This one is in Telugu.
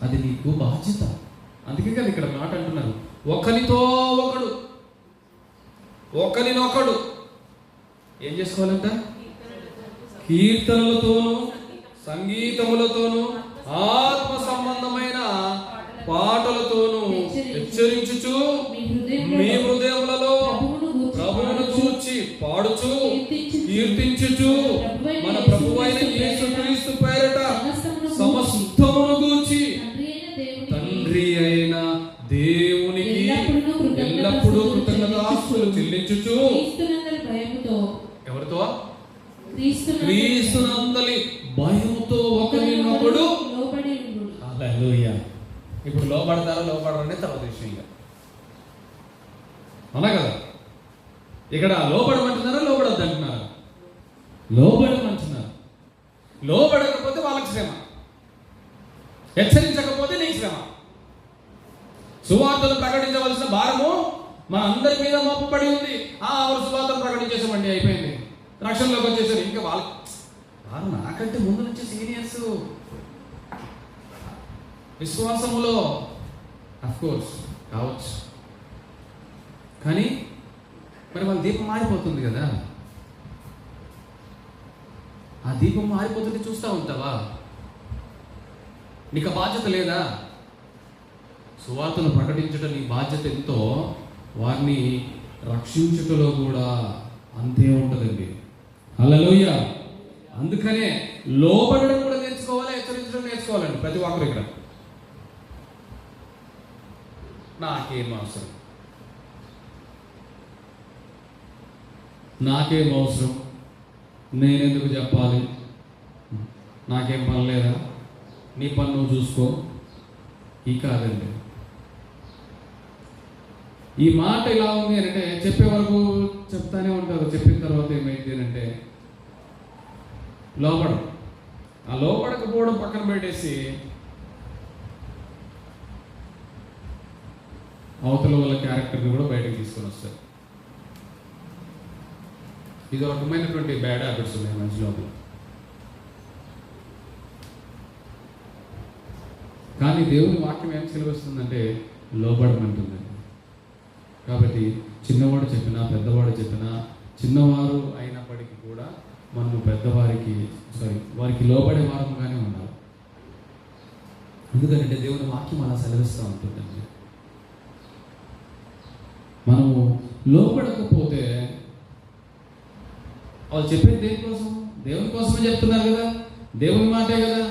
అది నీకు బాధ్యత. అందుకే కదా ఇక్కడ మాట అంటున్నారు, ఒకరితో ఒకడు, ఒకరినొకడు ఏం చేసుకోవాలంట? కీర్తనలతోనూ సంగీతములతోనూ ఆత్మ సంబంధమైన పాటలతోనూ హెచ్చరించుచు మీ హృదయములలో ప్రభువును గూర్చి పాడుచు కీర్తించుచు మన ప్రభువైన యేసుక్రీస్తు పేరట సమస్తమును గూర్చి తండ్రి అయిన దేవునికి ఎల్లప్పుడూ కృతజ్ఞతాస్తుతులు చెల్లించుచు. ఎవరితో? క్రీస్తునందలి భయముతో ఒకరినొకడు. హల్లెలూయా. ఇప్పుడు లోబడతారా లోబడరనే తర్వాత విషయంగా అలా కదా. ఇక్కడ లోబడమంటున్నారా లోబడద్దు అంటున్నారా? లోబడమంటున్నారు. లోబడకపోతే వాళ్ళకి శ్రమ, హెచ్చరించకపోతే నీకు శ్రమ. సువార్తను ప్రకటించవలసిన భారము మన అందరి మీద మోపబడి ఉంది. వారు సువార్తను ప్రకటించేసామండి, అయిపోయింది, రక్షణలోకి వచ్చేసారు. ఇంకా వాళ్ళు నాకంటే ముందు నుంచి సీనియర్స్ విశ్వాసములో అఫ్కోర్స్ కావచ్చు, కానీ మరి వాళ్ళ దీపం మారిపోతుంది కదా. ఆ దీపం మారిపోతుంటే చూస్తూ ఉంటావా? నీకు ఆ బాధ్యత లేదా? సువార్తను ప్రకటించడం నీ బాధ్యత ఎంతో, వారిని రక్షించుటలో కూడా అంతే ఉంటుందండి. హల్లెలూయా. అందుకనే లోబడడం కూడా నేర్చుకోవాలి, హెచ్చరించడం నేర్చుకోవాలండి ప్రతి ఒక్కరు. ఇక్కడ నాకేం అవసరం, నాకేం అవసరం, నేనెందుకు చెప్పాలి, నాకేం పని లేదా, నీ పని నువ్వు చూసుకో, ఈ కాదండి. ఈ మాట ఇలా ఉంది అంటే చెప్పే వరకు చెప్తానే ఉంటారు. చెప్పిన తర్వాత ఏమైంది అంటే లోపడం. ఆ లోపడకపోవడం పక్కన పెట్టేసి అవతల వాళ్ళ క్యారెక్టర్ని కూడా బయటకు తీసుకొని వస్తారు. ఇది ఒక రకమైనటువంటి బ్యాడ్ హ్యాబిట్స్ ఉన్నాయి మనిషి లోపల. కానీ దేవుని వాక్యం ఏం సెలవిస్తుందంటే లోబడమంటుందండి. కాబట్టి చిన్నవాడు చెప్పినా పెద్దవాడు చెప్పినా, చిన్నవారు అయినప్పటికీ కూడా మనము పెద్దవారికి వారికి లోబడే వారంగానే ఉండాలి. ఎందుకంటే దేవుని వాక్యం అలా సెలవిస్తూ ఉంటుందండి. మనము లోబడకపోతే వాళ్ళు చెప్పేది దేనికోసం? దేవుని కోసమే చెప్తున్నారు కదా, దేవుని మాటే కదా.